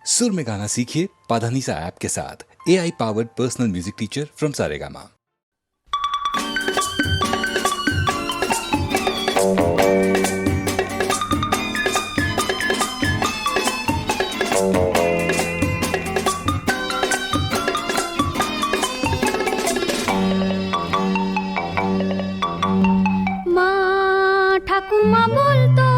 सुर में गाना सीखिए पाधानीसा ऐप के साथ। AI powered personal music teacher from Saregama. माँ ठाकुमा बोलतो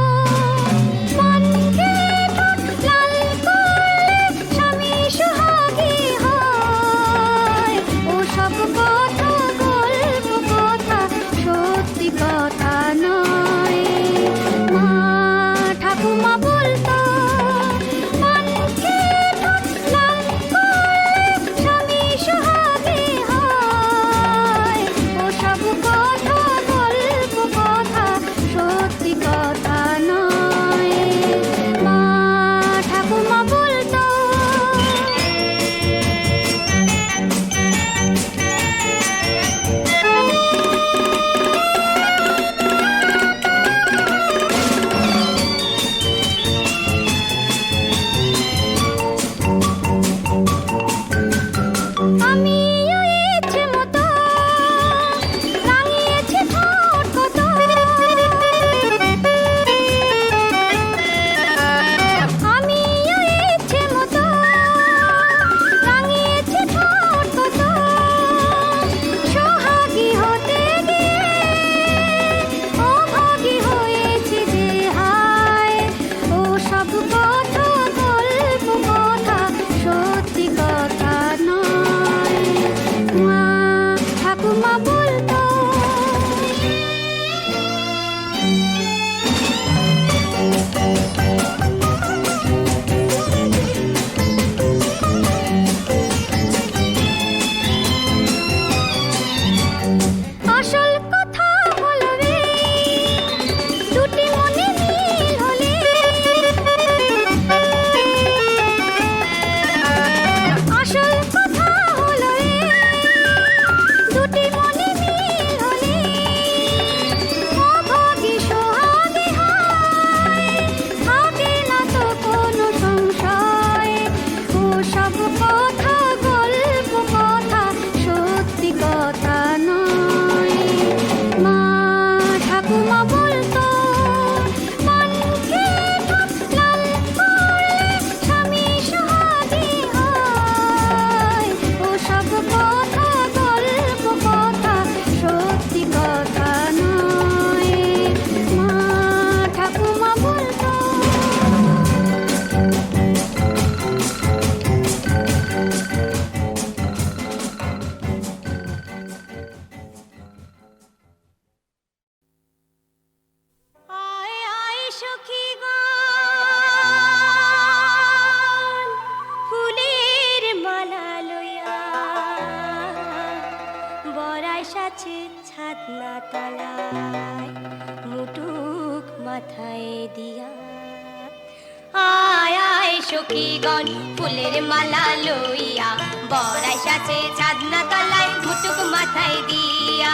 সখীগণ ফুলের মালা লইয়া বরাই সাথে ছাদনা তলায় মুটুক মাথায় দিয়া।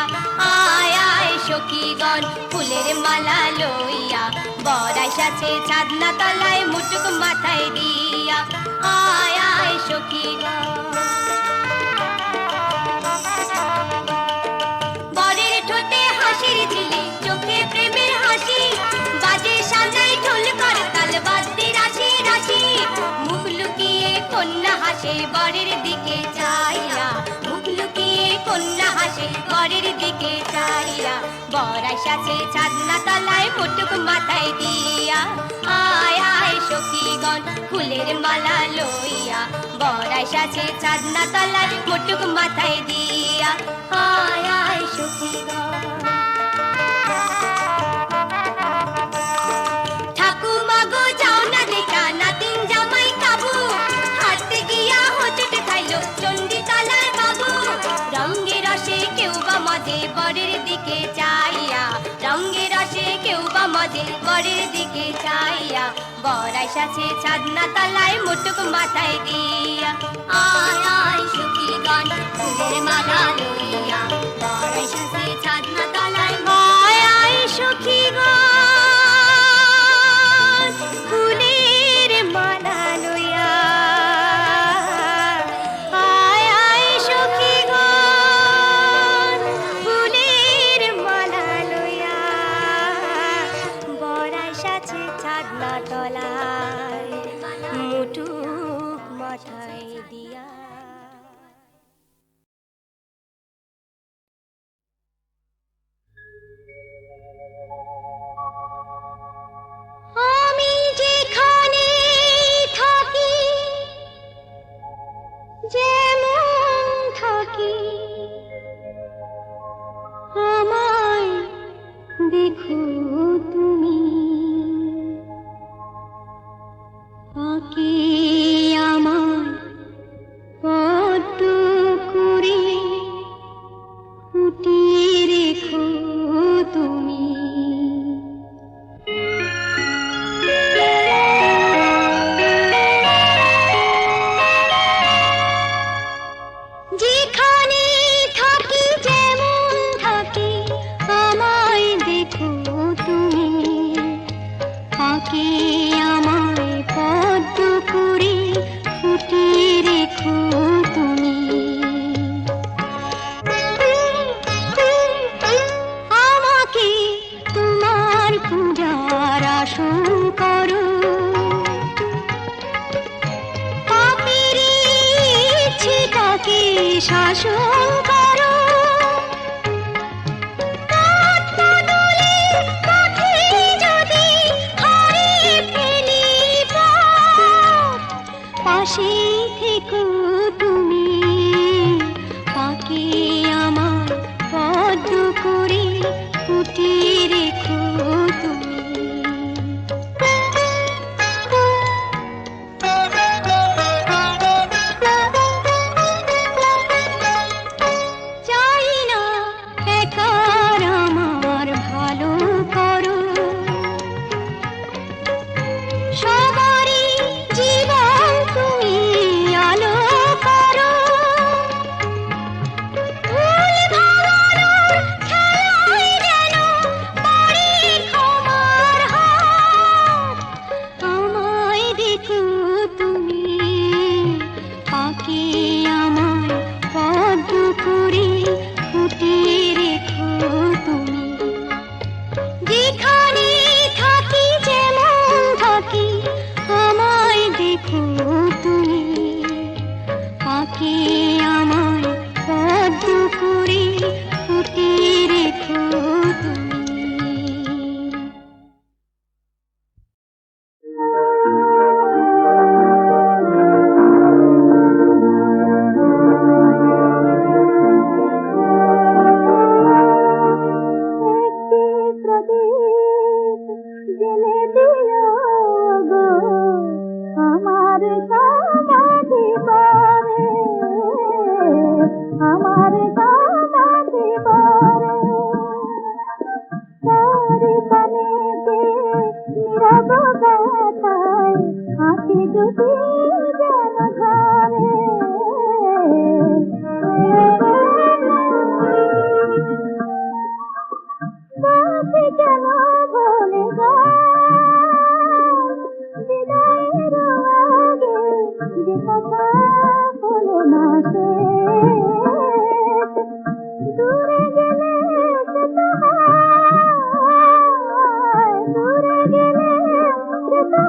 আয় আয় সখীগণ ফুলের মালা লইয়া বরাই সাথে ছাদনা তলায় মুটুক মাথায় দিয়া। আয় আয় সখীগণ বরের ঠোঁটে হাসির ঝিলি চোখে প্রেমের হাসি বাজে সাজাই ঢোল করতাল বাজতে রাশি রাশি। মুখ লুকিয়ে কন্যা হাসে বরের দিকে চাইয়া, মুখ লুকিয়ে কন্যা হাসে বরের দিকে চাইয়া। বরাই সাথে ছাদনা তলায় মুটুক মাথায় দিয়া। আয় আয় সখীগণ ফুলের মালা লইয়া বরাই সাথে ছাদনা তলায় মুটুক মাথায় দিয়া। আয় আয় সখীগণ বরের দিকে চাইয়া, রঙে রসে কেউ বা মজে বরের দিকে চাইয়া। বরাই সাথে ছাদনা তলায় মুটুক মাথায় দিয়া। আয় আয় সখীগণ ফুলের মালা লইয়া বরাই সাথে ছাদনা তলায়। আয় আয় সখীগণ ফুলের মালা লইয়া শাসন করো। পদ্মদলে পথে যদি হারিয়ে ফেলি পথ, পাশে থেকো তুমি, পাকে আমার পদ্ম করে ফুটিয়ে রেখো তুমি। চাই না একার আমার ভালো করো, সবারই জীবন তুমি আলো করো। ভুল ভাঙানোর খেলায় যেন পড়ে ক্ষমার হাত, আমায় দেখো তুমি, পাকে আমায় পদ্ম করে ফুটিয়ে রেখো তুমি। যেখানে থাকি যেমন থাকি, আমায় দেখো তুমি, পাকে আমায় পদ্ম করে ফুটিয়ে রেখো তুমি। জেনে দিও গো আমার সমাধি পারে, আমার সমাধি পারে। তারি পানেতে নীরব ব্যথায় আঁখি দুটি যেন ঝরে। বাঁশি কেন বলে যায় বিদায়ের আগে, যে কথা হলো না শেষ। দূরে গেলে সে তো হায়, দূরে গেলে সে তো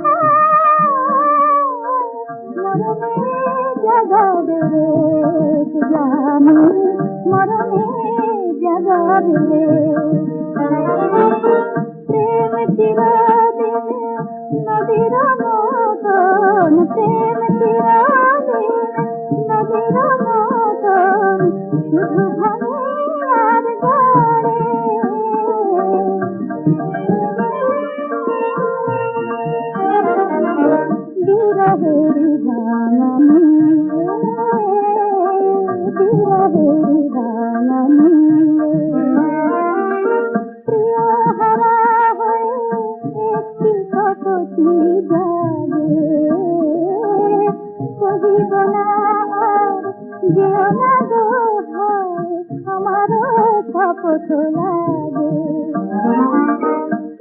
মরমে জাগাবে রে জানি, মরমে জাগাবে রে। প্রেম চিরদিন নদীর মতন, প্রেম চিরদিন নদীর মতন, শুধু ভাঙে আর গড়ে। বিরহের ভাঙানি, বিরহের ভাঙানি, প্রিয় হারা হয়ে একটি কপটি জাগে। কহিব না আর যেও না গো ভাই, আমারও শপথ লাগে।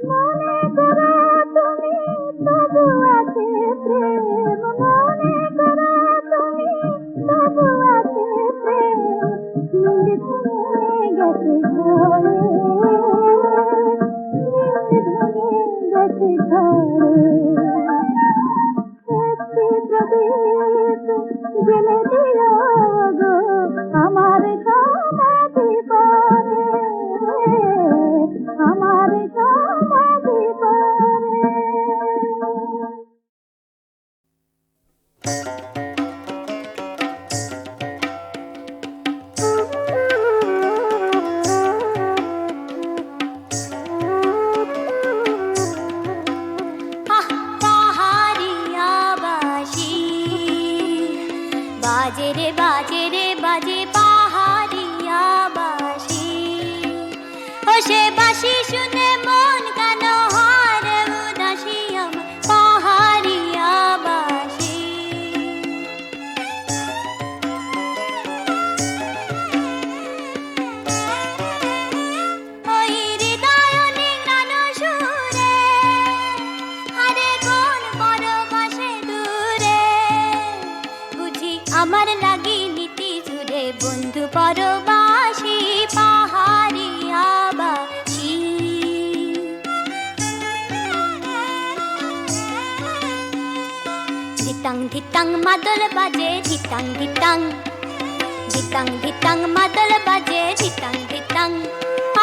মনে করো তুমি তবু আছে প্রেম, মনে করো তুমি তবু আছে প্রেম। নীল ভেঙে গেছে ঘরে, নীল ভেঙে গেছে ঘরে। একটি প্রদীপ জেলে দিও গো আমার সমাধি পারে, আমার সমাধি পারে। পাহাড়িয়া বাঁশি বাজে রে বাজে রে বাজে, পাহাড়িয়া বাঁশি। ও সে বাঁশি শুনে মন কেন হয় রে উদাসী, আমার পাহাড়িয়া বাঁশি। ওই হৃদয় নিংড়ানো সুরে, আরে কোন পরবাসে দূরে, বুঝি আমার লাগি নীতি জুড়ে বন্ধু পরবাসী, পাহাড়িয়া বাঁশি। ধিতাং ধিতাং মাদল বাজে ধিতাং ধিতাং, ধিতাং ধিতাং মাদল বাজে ধিতাং ধিতাং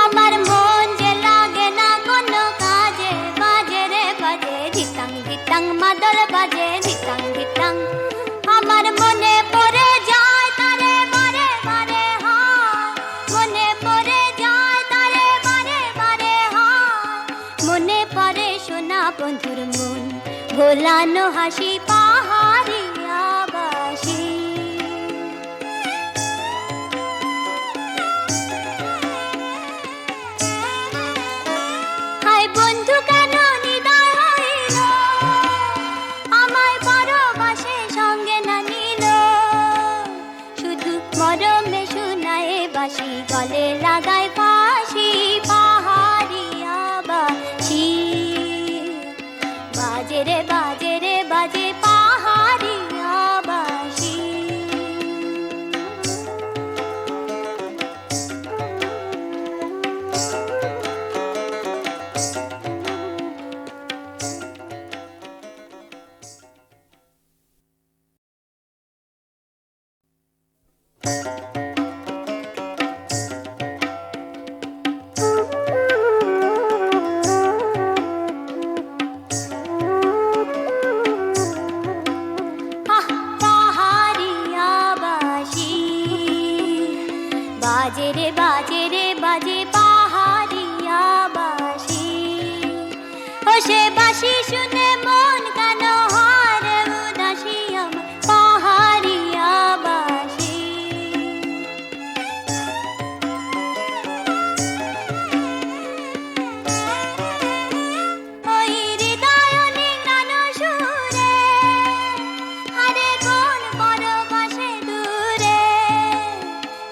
আমার মন যে লাগে না কোনো কাজে বাজে রে বাজে ধিতাং ধিতাং মাদল বাজে ধিতাং ধিতাং আমার মনে পড়ে যায় তারে বারে বারে হায় মনে পড়ে যায় তারে বারে বারে হায় মনে পড়ে সোনা বন্ধুর মন ভোলানো হাসি পাহাড়িয়া বাসি হায় বন্ধু কেন নিদায় হইল আমায় পরবাসে সঙ্গে না নিল শুধু মরমে শোনায় বাসি গলে লাগায় ফাঁসি পাহাড়িয়া বাসি বাজে রে বাজে রে বাজে পাহাড়িয়া বাসি পাহাড়িয়া বাসি বাজে রে বাজে রে বাজে পাহাড়িয়া বাসি ও সে বাসি শুনে মন কেন হয় রে উদাসী আমার পাহাড়িয়া বাসি ওই হৃদয় নিঙ্গানো সুরে আরে কোন পরবাসে দূরে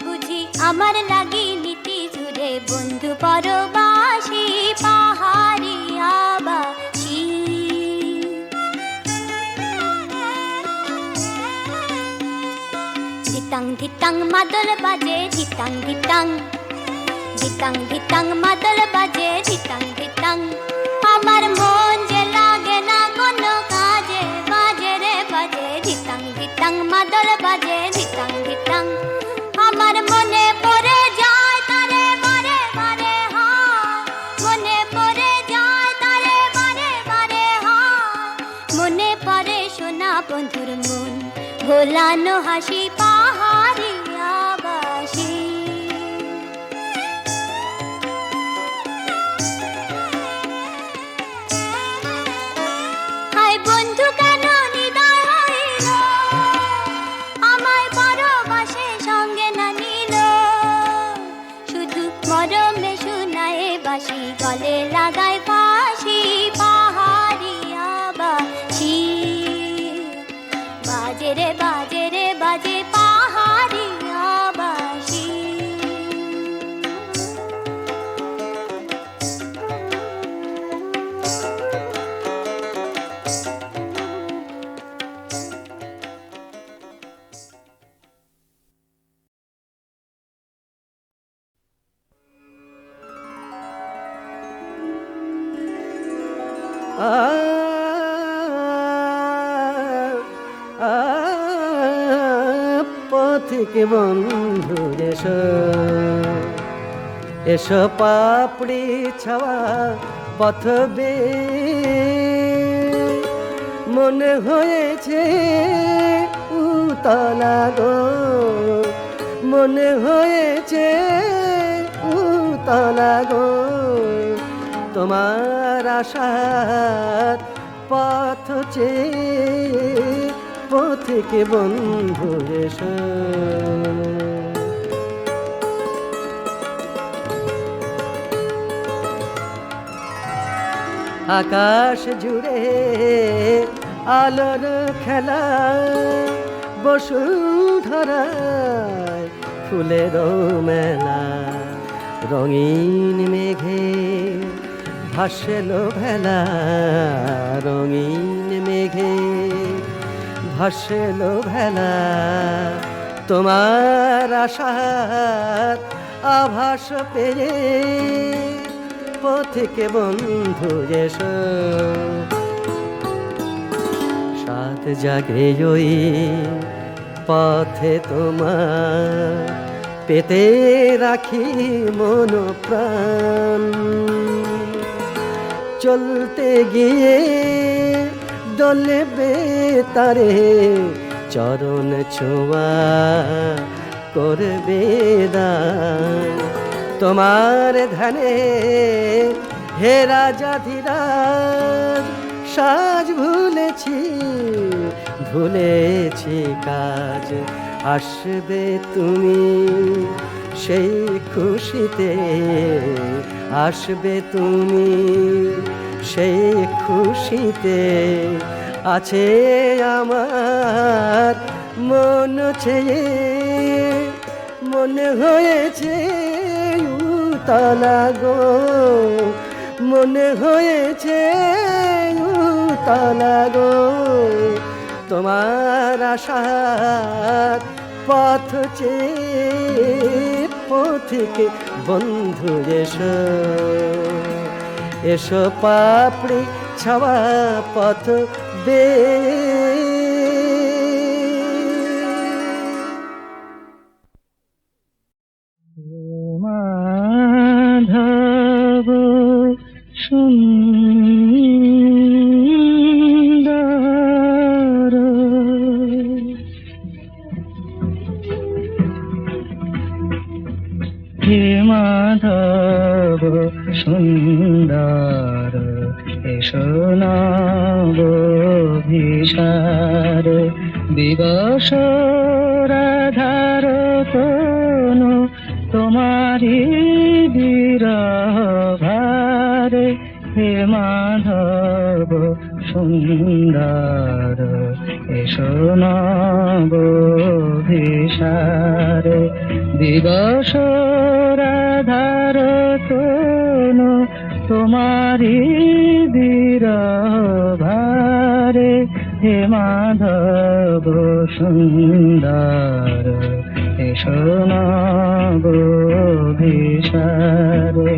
বুঝি আমার লাগি নীতি জুড়ে বন্ধু পরবাসী পাহাড়িয়া বাসি ধিতাং ধিতাং মাদল বাজে ধিতাং ধিতাং ধিতাং ধিতাং মাদল বাজে ধিতাং ধিতাং আমার মন যে লাগে না কোনো কাজে বাজে রে বাজে ধিতাং ধিতাং মাদল বাজে ধিতাং ধিতাং আমার মনে পড়ে যায় তারে বারে বারে হায় মনে পড়ে যায় তারে বারে বারে হায় মনে পড়ে সোনা বন্ধুর মন ভোলানো হাসি পাহাড়িয়া বাসি হায় বন্ধু কেন নিদায় হইল আমায় পরবাসে সঙ্গে না নিল শুধু মরমে শোনায় বাসি গলে লাগায় ফাঁসি পাহাড়িয়া বাসি বাজে রে বাজে রে বাজে পাহাড়িয়া বাসি পথিকে বন্ধু এসো এসো পাপড়ি ছাওয়া পথবে মনে হয়েছে উতলা গো মনে হয়েছে উতলা গো তোমার আশার পথ চেয়ে পথিকে বন্ধু এসো আকাশ জুড়ে আলোর খেলা বসুন্ধরায় ফুলের মেলা রঙিন মেঘে ভাসলো ভেলা রঙিন মেঘে ভাসলো ভেলা তোমার আশার আভাস পেয়ে পথিকে বন্ধু এসো সাত জাগে ওই পথে তোমার পেতে রাখি মন প্রাণ, চলতে গিয়ে ডলবে তারে চরণ ছোঁয়া করবে দান। তোমার ধ্যানে হে রাজা ধীরাজ, সাজ ভুলেছি ভুলেছি কাজ। আসবে তুমি সেই খুশিতে, আসবে তুমি সেই খুশিতে, আছে আমার মন ছেয়ে। মনে হয়েছে উতলা গো, মনে হয়েছে উতলা গো, তোমার আশার পথ চেয়ে পথিক বন্ধু এসো, এসো পাপড়ি ছাওয়া পথ বেয়ে। মাধব সুন্দর, হে মাধব সুন্দর, এসো নব ভিসার, দিবস রাধার তনু তোমারি বিরহ ভারে। হে মাধব সুন্দর, এসো নব ভিসার, দিবস রাধার তনু তোমারি বিরহ ভারে। হে মাধব সুন্দর, এসো নব ভিসারে।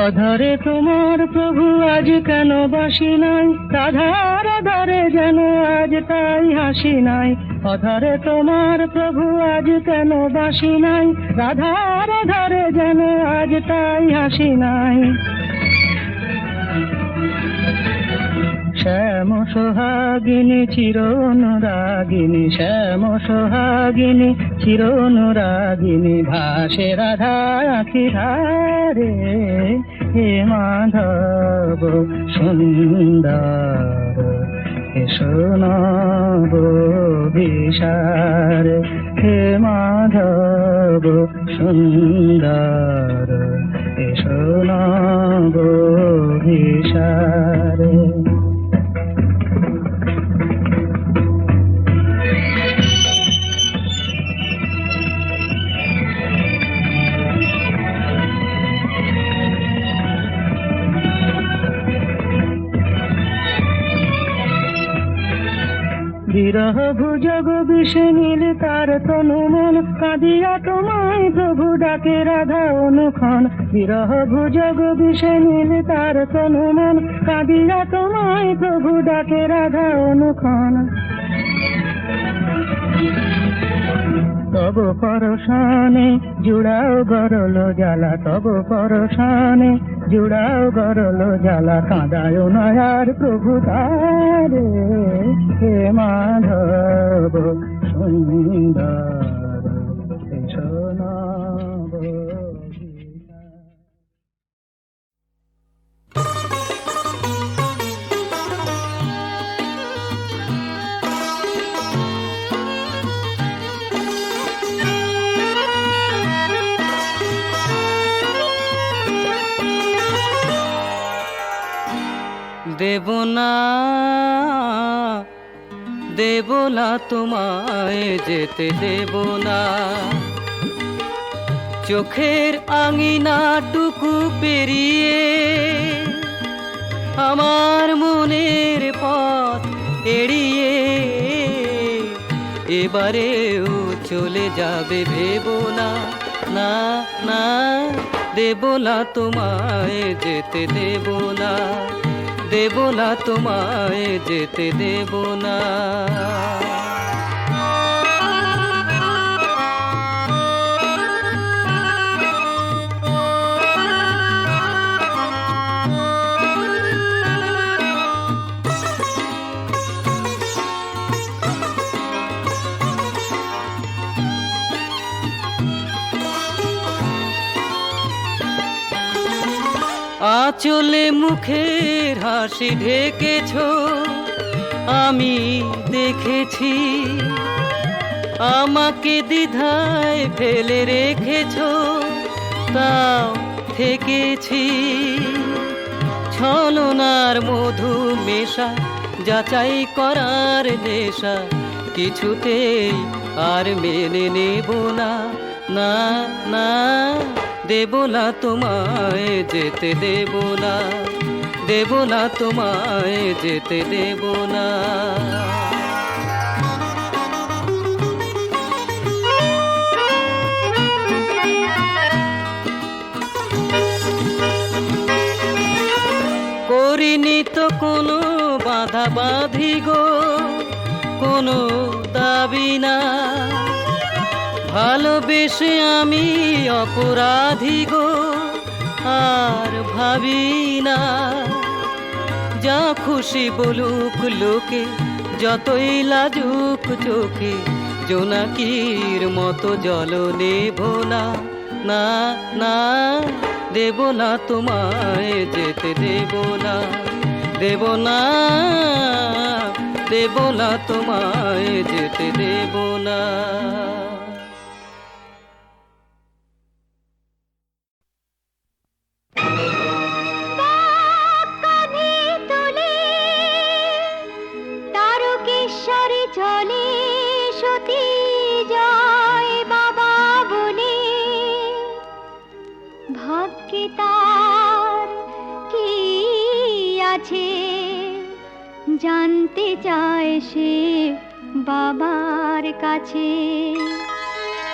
অধরে তোমার প্রভু আজ কেন বাসি নাই, রাধার ধরে যেন আজ তাই হাসি নাই। অধরে তোমার প্রভু আজ কেন বাসি নাই, রাধার ধরে যেন আজ তাই হাসি নাই। শ্যাম সোহাগিনী চির অনুরাগিনী, শ্যাম সোহাগিনী চির অনুরাগিনী, ভাসে রাধা আখি ধারে। হে মাধব সুন্দর, এসো নব ভিসার। হে মাধব সুন্দর, এসো নব ভিসার। বিরহ ভুজগ বিষে নীল তার তনু মন, কাঁদিয়া তোমায় প্রভু ডাকে রাধা অনুক্ষণ। বিরহ ভুজগ বিষে নীল তার তনু মন, কাঁদিয়া তোমায় প্রভু ডাকে রাধা অনুক্ষণ। তব পরশানে জুড়াও গরল জ্বালা, তব পরশানে জুড়াও গরল জ্বালা, কাঁদায় নয়ার প্রভু তারে। হে মাধব সুন্দর, এসো নব ভিসার। দেব না দেব না তোমায় যেতে দেব না, চোখের আঙিনাটুকু পেরিয়ে আমার মনের পথ এড়িয়ে এবারেও চলে যাবে ভেবো না, না না দেব না তোমায় যেতে দেব না, দেব না তোমায় যেতে দেব না। আঁচলে মুখের হাসি ঢেকেছো আমি দেখেছি, আমাকে দ্বিধায় ফেলে রেখেছো তাও থেকেছি। ছলনার মধু মেশা যাচাই করার নেশা কিছুতেই আর মেনে নেব না, না না দেব না তোমায় যেতে দেব না, দেব না তোমায় যেতে দেব না। করিনি তো কোনো বাধা বাঁধি গো, কোনো দাবি না, ভালোবেসে আমি অপরাধী গো আর ভাবি না। যা খুশি বলুক লোকে যতই লাজুক চোখে, জোনাকির মতো জল নেব না, না না দেব না তোমায় যেতে দেব না, দেব না, দেব না তোমায় যেতে দেব না। কাঁধে তুলে তারকেশ্বরে চলে সতী জয় বাবা বলে, ভাগ্যে তার কি আছে জানতে চায় সে বাবার কাছে।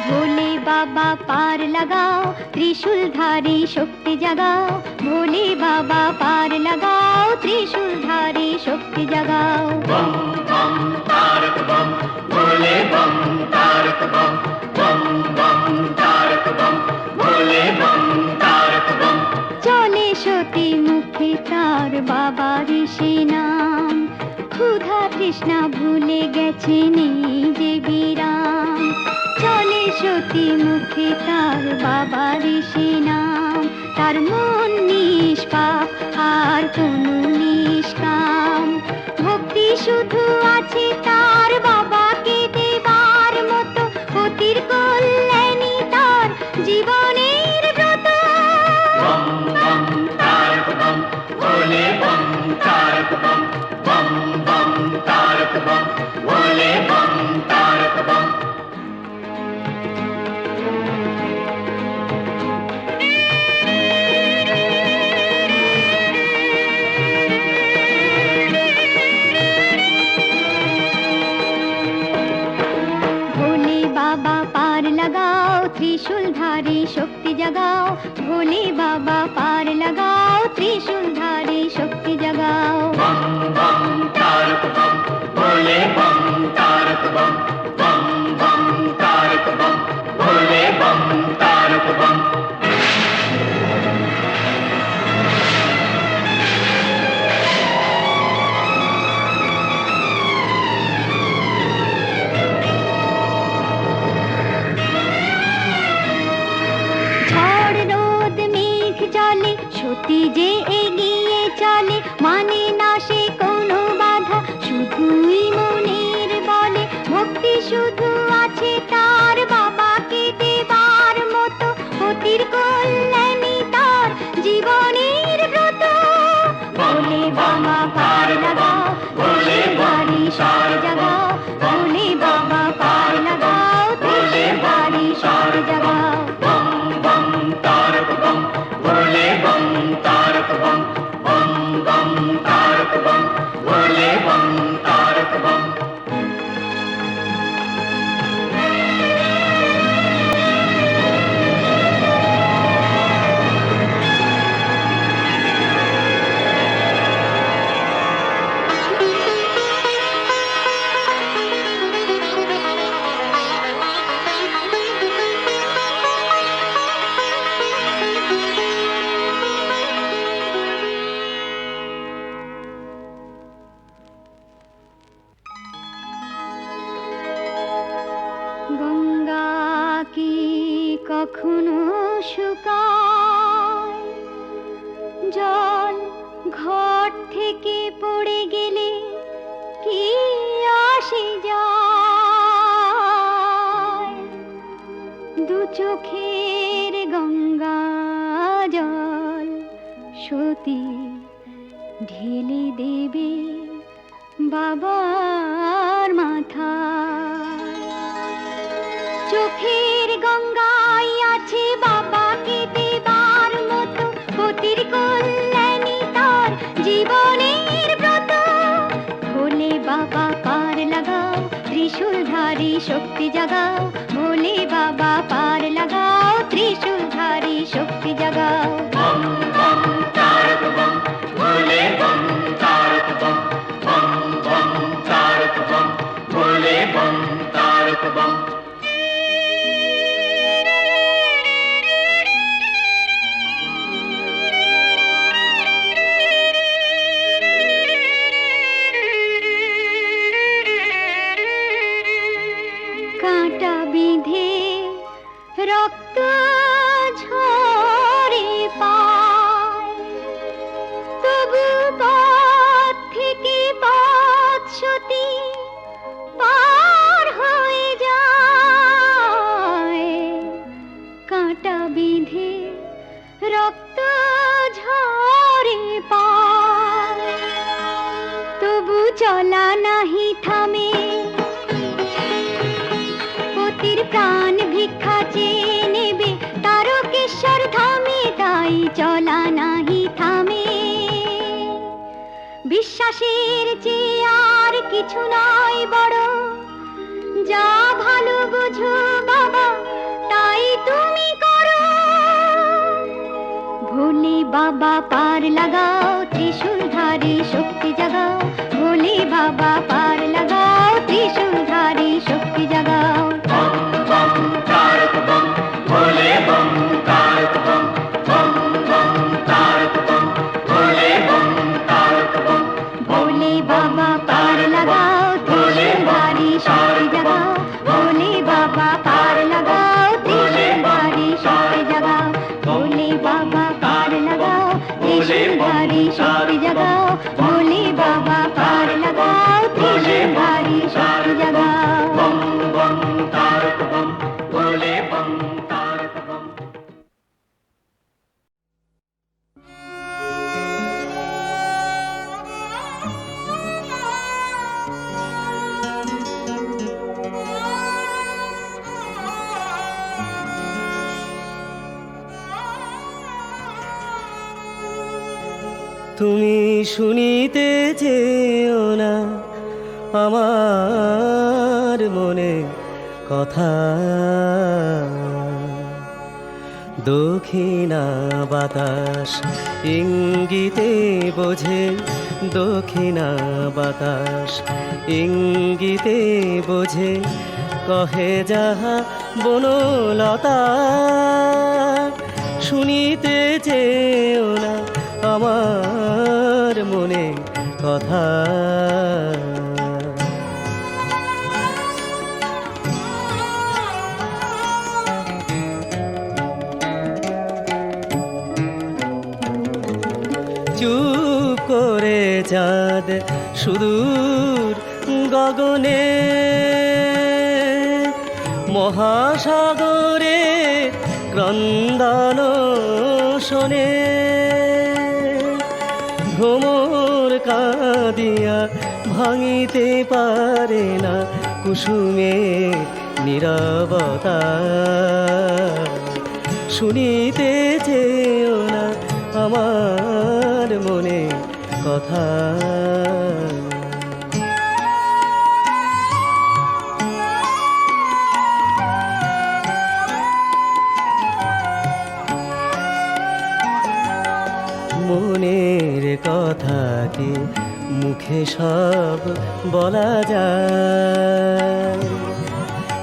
ভোলে বাবা পার লাগাও ত্রিশূলধারী শক্তি জাগাও, ভোলে বাবা পার লাগাও ত্রিশূলধারী শক্তি জাগাও। বম বম তারক বম ভোলে বম তারক বম, বম বম তারক বম ভোলে বম তারক বম। চলে সতী মুখে তার বাবার সে নাম, ক্ষুধা তৃষ্ণা ভুলে গেছেন এই যে বিরাম। চলে সতী মুখে তার বাবার সে নাম, তার মন নিষ্পাপ আর কোনো নিষ্কাম। ভক্তি শুধু আছে তার বাবাকে দেবার মতো, পতির কল্যাণী তার জীবনের ব্রত। বম বম তারক বম ভোলে বম তারক বম, বম বম তারক বম ভোলে বম তারক বম। ভোলে বাবা পার লাগাও ত্রিশূলধারী শক্তি জাগাও, ভোলে বাবা পার লাগাও ত্রিশূলধারী শক্তি জাগাও। বম বম তারক বম ভোলে বম তারক বম, বম বম তারক বম ভোলে বম তারক বম। ঝড় রোদ মেঘ চলে সতী যে এগিয়ে চলে, মানে না সে কোনো বাধা শুধুই মনের বলে। ভক্তি শুধু আছে তার বাবাকে দেবার মতো, পতির কল্যাণী তার জীবনের ব্রত। ভোলে বাবা পার লাগাও ত্রিশূলধারী শক্তি জাগাও, ভোলে বাবা পার লাগাও ত্রিশূলধারী শক্তি জাগাও। কখনো শুকায়, জল ঘট থেকে পড়ে গেলে কি আসে যায়, দু চোখের গঙ্গা জল সতী ঢেলে দেবে বাবার মাথায়। চোখের গঙ্গায় আছে বাবাকে দেবার মতো, পতির কল্যাণী তার জীবনের ব্রত। ভোলে বাবা পার লাগাও, ত্রিশূলধারী শক্তি জাগাও, ভোলে বাবা পার লাগাও, ত্রিশূলধারী শক্তি জাগাও। বম বম তারক বম ভোলে বম তারক বম, বম বম তারক বম ভোলে বম তারক বম। কাঁটা বিঁধে রক্ত ঝরে পায়, তবু পথ থেকে পথ সতী পার হয়ে যায়। কাঁটা বিঁধে রক্ত ঝরে পায়, তবু চলা নাহি থামে, পতির প্রাণ ভিক্ষা চেয়ে নেবে তারকেশ্বর ধামে, তাই চলা নাহি থামে। বিশ্বাসের চেয়ে আর কিছু নয় বড়, যা ভালো বুঝো বাবা তাই তুমি করো। ভোলে বাবা পার লাগাও, ত্রিশূলধারী শক্তি জাগাও, ভোলে বাবা পার লাগাও, ত্রিশূলধারী শক্তি জাগাও। বম বম তারক বম ভোলে বম তারক বম, বম বম তারক বম ভোলে বম তারক বম। ভোলে বাবা পার লাগাও, ত্রিশূলধারী শক্তি জাগাও, ভোলে বাবা পার লাগাও, ত্রিশূলধারী শক্তি জাগাও, ভোলে বাবা পার লাগাও, ত্রিশূলধারী শক্তি জাগাও, ভোলে বাবা পার লাগাও, ত্রিশূলধারী শক্তি জাগাও। বম বম তারক বম ভোলে বম তারক বম। তুমি শুনিতে চেও না আমার মনে কথা, দক্ষিণা বাতাস ইঙ্গিতে বোঝে, দক্ষিণা বাতাস ইঙ্গিতে বোঝে, কহে যাহা বনলতা। শুনিতে চেও না আমার মনে কথা, চুপ করে চাঁদ সুদূর গগনে, মহাসাগরে ক্রন্দন শোনে, ভ্রমর কাঁদিয়া ভাঙিতে পারে না কুসুমে নীরবতা। শুনিতে চেও না আমার মনে কথা, মনের কথা কি মুখে সব বলা যায়,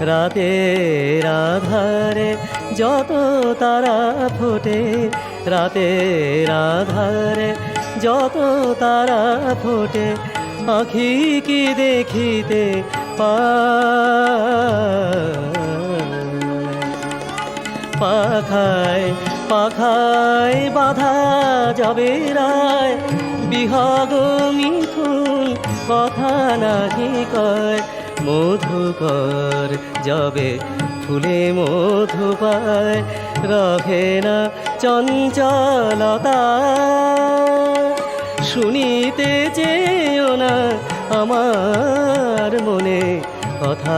রাতের আধারে যত তারা ফোটে, রাতের আধারে যত তারা ফোটে, আখি কি দেখিতে পায়। পাখায় পাখায় বাধা যাবে রায়, বিহগ মিথুন কথা নাহি কয়, মধুকর যাবে ফুলে মধু পায়, রহে না চঞ্চলতা, শুনিতে চেয়েও না আমার মনে কথা।